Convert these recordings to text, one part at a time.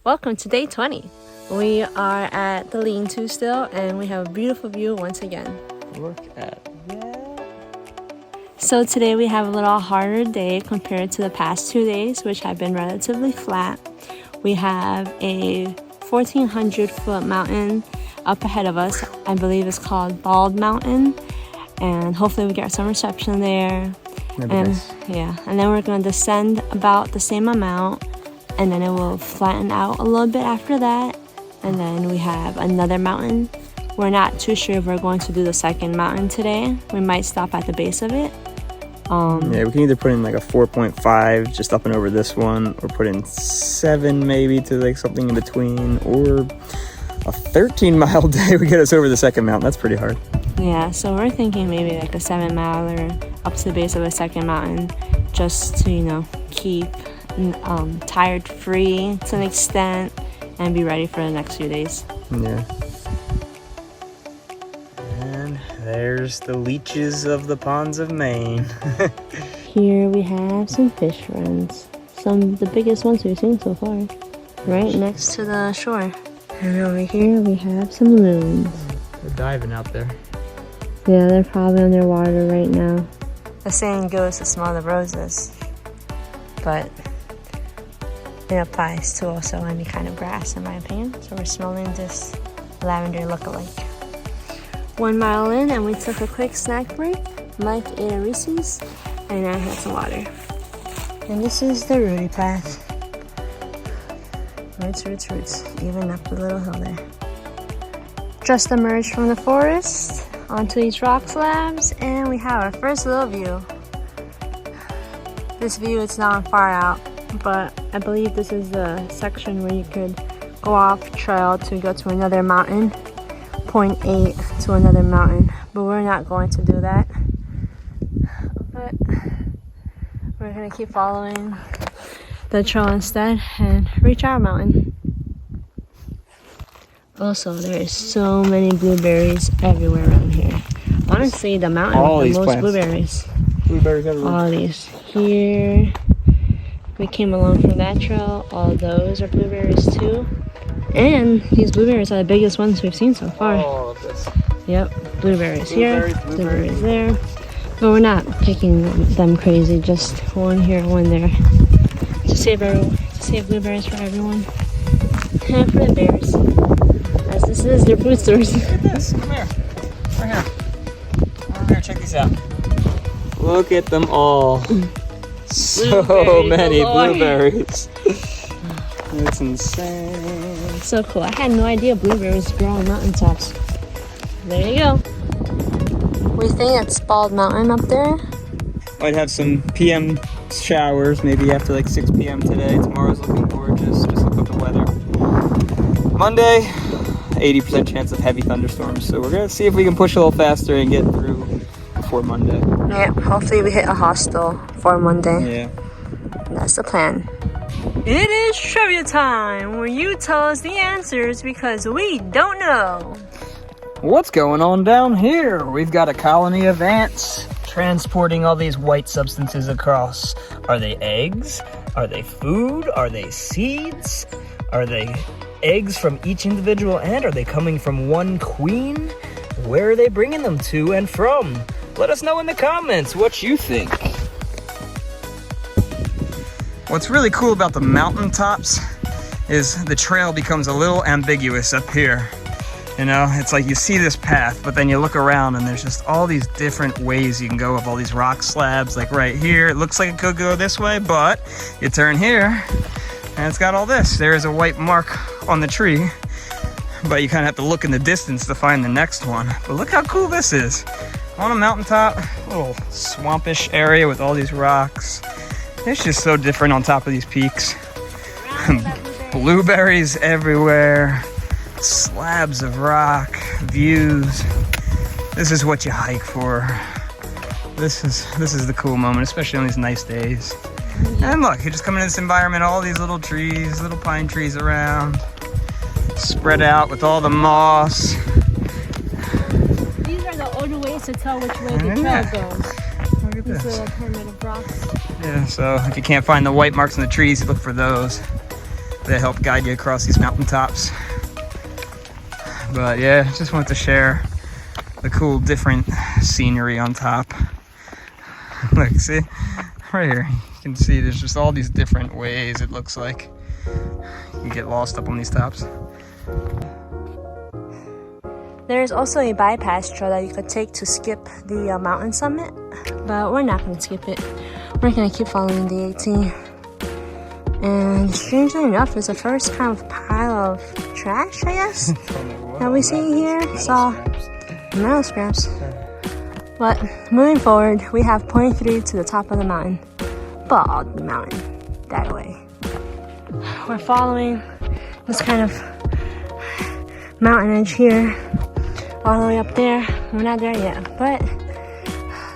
Welcome to day 20. We are at the lean-to still, and we have a beautiful view once again. Look at that. So today we have a little harder day compared to the past 2 days, which have been relatively flat. We have a 1,400 foot mountain up ahead of us. I believe it's called Bald Mountain, and hopefully we get some reception there. And then we're going to descend about the same amount, and then it will flatten out a little bit after that. And then we have another mountain. We're not too sure if we're going to do the second mountain today. We might stop at the base of it. Yeah, we can either put in like a 4.5 just up and over this one, or put in 7 maybe to like something in between, or a 13-mile day would get us over the second mountain. That's pretty hard. Yeah, so we're thinking maybe like a 7-miler up to the base of the second mountain, just to, you know, keep tired free to an extent and be ready for the next few days. Yeah. And there's the leeches of the ponds of Maine. Here we have some fish runs. Some of the biggest ones we've seen so far. Right next to the shore. And over here we have some loons. They're diving out there. Yeah, they're probably underwater right now. The saying goes to smell the roses, but it applies to also any kind of grass, in my opinion. So we're smelling this lavender look-alike. 1 mile in, and we took a quick snack break. Mike ate a Reese's, and I had some water. And this is the Rudy path. Roots, even up the little hill there. Just emerged from the forest onto these rock slabs, and we have our first little view. This view is not far out, but I believe this is the section where you could go off trail to go to another mountain, 0.8 to another mountain, but we're not going to do that. But we're gonna keep following the trail instead and reach our mountain. Also, there's so many blueberries everywhere around here. Honestly, the mountain with the most plants. blueberries. Blueberries everywhere. All these here. We came along from that trail. All those are blueberries too. And these blueberries are the biggest ones we've seen so far. All of this. Yep, blueberries here, Blueberries. blueberries there. But we're not picking them crazy, just one here, one there. To save blueberries for everyone. And for the bears. As this is their food source. Look at this. Come here. Right here. Over here. Check these out. Look at them all. So many blueberries. It's insane. So cool. I had no idea blueberries grow on mountaintops. There you go. We think it's Bald Mountain up there. Might have some PM showers, maybe after like 6 p.m. today. Tomorrow's looking gorgeous. Just look at the weather. Monday, 80% chance of heavy thunderstorms. So we're gonna see if we can push a little faster and get through before Monday. Yeah, hopefully we hit a hostel for Monday. Yeah. That's the plan. It is trivia time, where you tell us the answers because we don't know. What's going on down here? We've got a colony of ants transporting all these white substances across. Are they eggs? Are they food? Are they seeds? Are they eggs from each individual ant? Are they coming from one queen? Where are they bringing them to and from? Let us know in the comments what you think. What's really cool about the mountaintops is the trail becomes a little ambiguous up here. You know, it's like you see this path, but then you look around and there's just all these different ways you can go up all these rock slabs. Like right here, it looks like it could go this way, but you turn here and it's got all this. There is a white mark on the tree, but you kind of have to look in the distance to find the next one. But look how cool this is. On a mountaintop, a little swampish area with all these rocks. It's just so different on top of these peaks. Blueberries everywhere. Slabs of rock, views. This is what you hike for. This is the cool moment, especially on these nice days. And look, you just come into this environment, all these little trees, little pine trees around, spread out with all the moss. These are the only ways to tell which way the trail goes. Look at this. These little pyramid of rocks. Yeah, so if you can't find the white marks on the trees, you look for those. They help guide you across these mountaintops. But yeah, just wanted to share the cool different scenery on top. Look, see? Right here, you can see there's just all these different ways it looks like. You can get lost up on these tops. There's also a bypass trail that you could take to skip the mountain summit, but we're not going to skip it. We're going to keep following the 18. And strangely enough, it's the first kind of pile of trash, I guess, that we see here. So, metal scraps. But moving forward, we have 0.3 to the top of the mountain. Bald mountain, that way. We're following this kind of mountain edge here, all the way up there. We're not there yet, but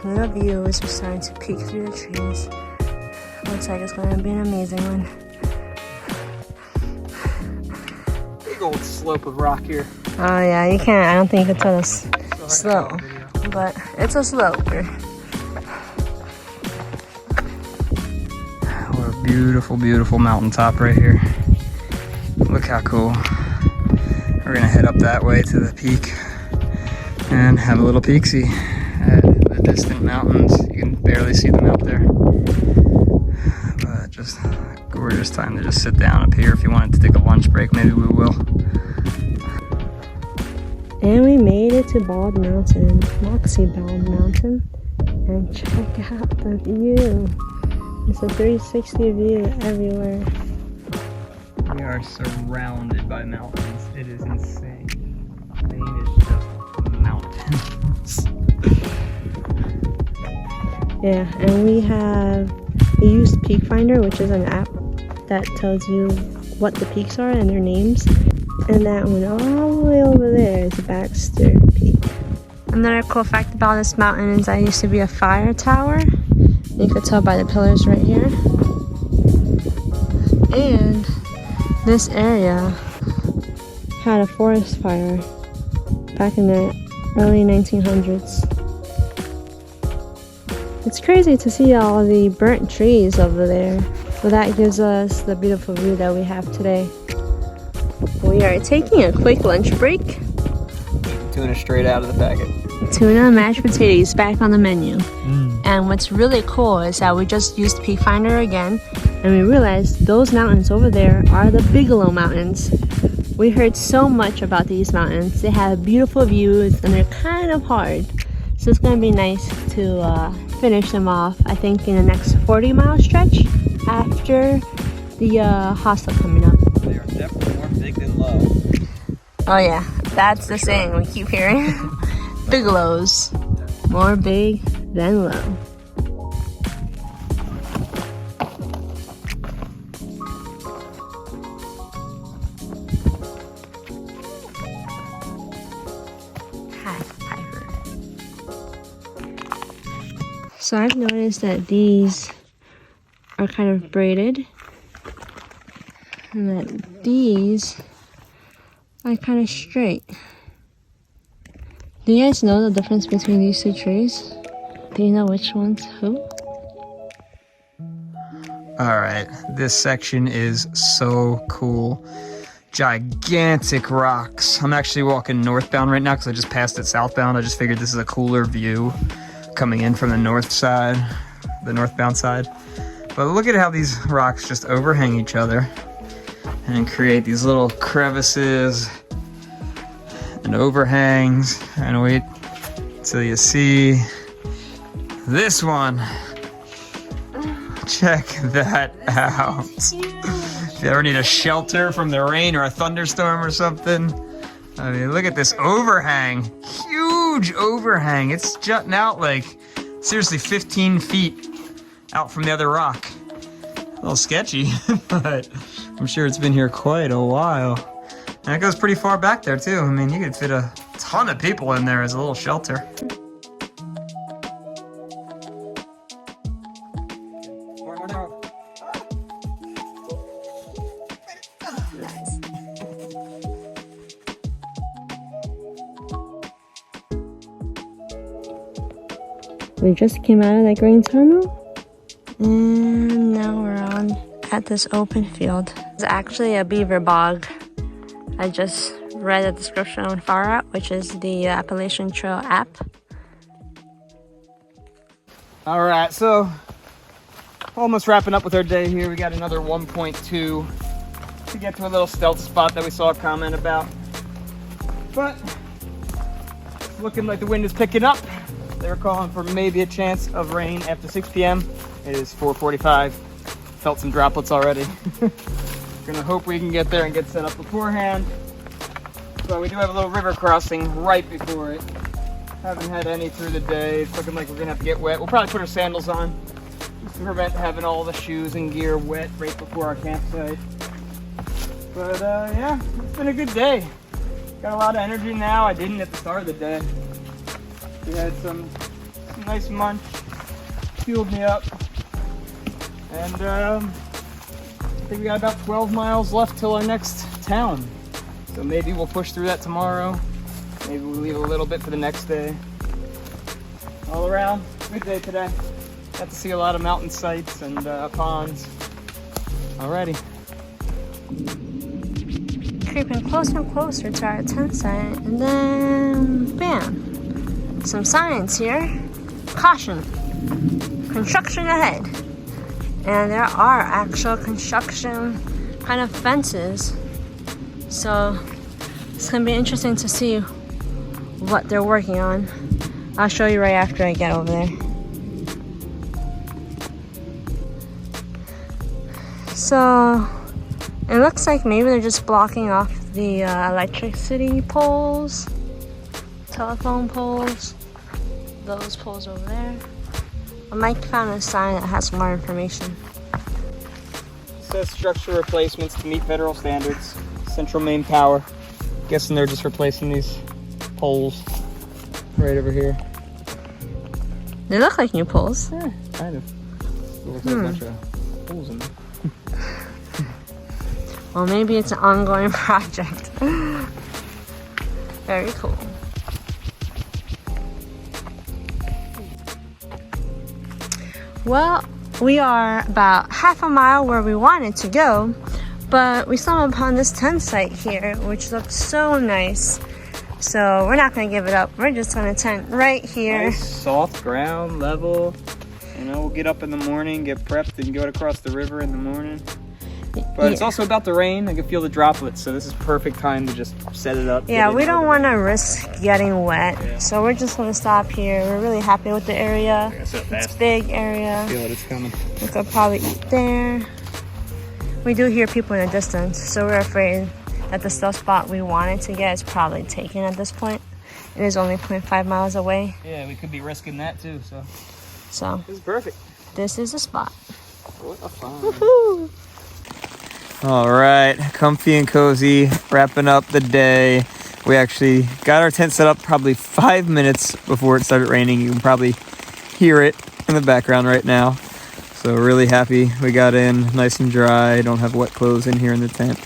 the views are starting to peek through the trees. Looks like it's gonna be an amazing one. Big old slope of rock here. Oh yeah, you can't, I don't think you can tell it's slow, but it's a slope. What a beautiful, beautiful mountaintop right here. Look how cool. We're gonna head up that way to the peak and have a little peek-see at the distant mountains. You can barely see them out there. But just a gorgeous time to just sit down up here. If you wanted to take a lunch break, maybe we will. And we made it to Bald Mountain, Moxie Bald Mountain. And check out the view. It's a 360 view everywhere. We are surrounded by mountains. It is insane. Maine is just mountains. Yeah, and we used Peak Finder, which is an app that tells you what the peaks are and their names. And that one all the way over there is Baxter Peak. Another cool fact about this mountain is that it used to be a fire tower. You could tell by the pillars right here. And this area had a forest fire back in the early 1900s. It's crazy to see all the burnt trees over there, but that gives us the beautiful view that we have today. We are taking a quick lunch break. Tuna straight out of the packet. Tuna and mashed potatoes back on the menu. And what's really cool is that we just used Peak Finder again, and we realized those mountains over there are the Bigelow Mountains. We heard so much about these mountains. They have beautiful views and they're kind of hard. So it's going to be nice to finish them off, I think, in the next 40-mile stretch after the hostel coming up. They are definitely more big than low. Oh yeah, that's the saying we keep hearing. Bigelows, more big than low. So I've noticed that these are kind of braided and that these are kind of straight. Do you guys know the difference between these two trees? Do you know which one's who? Alright, this section is so cool. Gigantic rocks. I'm actually walking northbound right now because I just passed it southbound. I just figured this is a cooler view coming in from the north side, the northbound side. But look at how these rocks just overhang each other and create these little crevices and overhangs. And wait till you see this one. Check that out. If you ever need a shelter from the rain or a thunderstorm or something. I mean, look at this overhang. Huge overhang. It's jutting out like, seriously, 15 feet out from the other rock. A little sketchy, but I'm sure it's been here quite a while. And it goes pretty far back there too. I mean, you could fit a ton of people in there as a little shelter. We just came out of that green tunnel, and now we're at this open field. It's actually a beaver bog. I just read the description on Far Out, which is the Appalachian Trail app. All right, so almost wrapping up with our day here. We got another 1.2 to get to a little stealth spot that we saw a comment about. But it's looking like the wind is picking up. They were calling for maybe a chance of rain after 6 p.m. It is 4:45. Felt some droplets already. Gonna hope we can get there and get set up beforehand. But we do have a little river crossing right before it. Haven't had any through the day. It's looking like we're gonna have to get wet. We'll probably put our sandals on just to prevent having all the shoes and gear wet right before our campsite. But yeah, it's been a good day. Got a lot of energy now. I didn't at the start of the day. We had some nice munch, fueled me up. And I think we got about 12 miles left till our next town. So maybe we'll push through that tomorrow. Maybe we'll leave a little bit for the next day. All around, good day today. Got to see a lot of mountain sights and ponds. Alrighty. Creeping closer and closer to our tent site, and then bam! Some signs here. Caution! Construction ahead. And there are actual construction kind of fences. So it's gonna be interesting to see what they're working on. I'll show you right after I get over there. So it looks like maybe they're just blocking off the electricity poles, telephone poles, those poles over there. Mike found a sign that has more information. It says structure replacements to meet federal standards. Central Maine Power. Guessing they're just replacing these poles right over here. They look like new poles. Yeah, kind of. It looks like a bunch of holes in them. Well, maybe it's an ongoing project. Very cool. Well, we are about half a mile where we wanted to go, but we stumbled upon this tent site here, which looks so nice. So we're not going to give it up. We're just going to tent right here. Nice, soft ground, level. You know, we'll get up in the morning, get prepped, and go across the river in the morning. But it's also about to rain. I can feel the droplets, so this is perfect time to just set it up. Yeah, we don't want to risk getting wet, so we're just going to stop here. We're really happy with the area. It's a big area. I feel it, it's coming. We could probably eat there. We do hear people in the distance, so we're afraid that the stealth spot we wanted to get is probably taken at this point. It is only 0.5 miles away. Yeah, we could be risking that too, so. This is perfect. This is the spot. What a fun. Woohoo! All right, comfy and cozy, wrapping up the day. We actually got our tent set up probably 5 minutes before it started raining. You can probably hear it in the background right now. So really happy we got in nice and dry. Don't have wet clothes in here in the tent.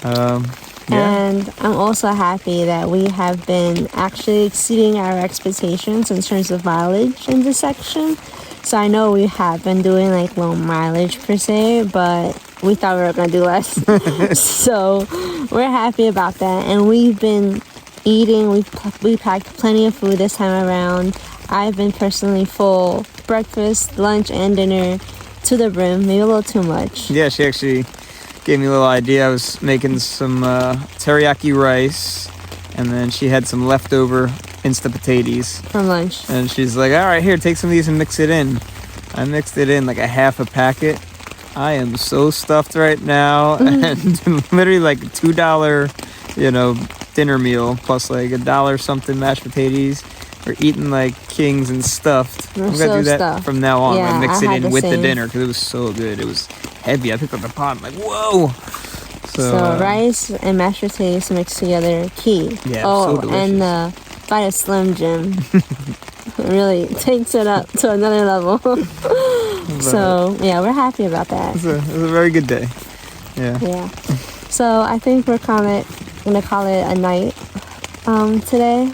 Yeah. And I'm also happy that we have been actually exceeding our expectations in terms of mileage in this section. So I know we have been doing like low mileage per se, but we thought we were going to do less. So we're happy about that. And we've been eating. We packed plenty of food this time around. I've been personally full. Breakfast, lunch, and dinner to the brim. Maybe a little too much. Yeah, she actually gave me a little idea. I was making some teriyaki rice, and then she had some leftover Insta potatoes from lunch. And she's like, all right, here, take some of these and mix it in. I mixed it in like a half a packet. I am so stuffed right now. And literally like a $2, dinner meal plus like $1 something mashed potatoes. We're eating like kings and stuffed. I'm gonna do that from now on. Yeah, mix it in with the dinner because it was so good. It was heavy. I picked up the pot. I'm like, whoa. So rice and mashed potatoes mixed together, key. Yeah, so delicious. And the Vita Slim Jim really takes it up to another level. So yeah, we're happy about that. It was a very good day. Yeah. So I think we're gonna call it a night today.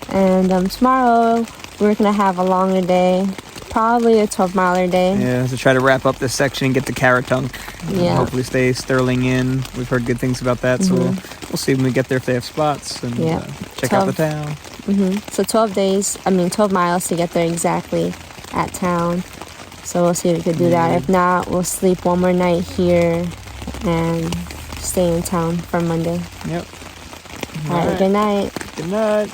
And tomorrow we're gonna have a longer day, probably a 12-miler day. Yeah, so try to wrap up this section and get to Caratunk. Yeah. Hopefully stay Sterling Inn. We've heard good things about that, so we'll see when we get there if they have spots and check out the town. So 12 miles to get there exactly at town. So we'll see if we could do that. If not, we'll sleep one more night here and stay in town for Monday. Yep. All right, good night. Good night.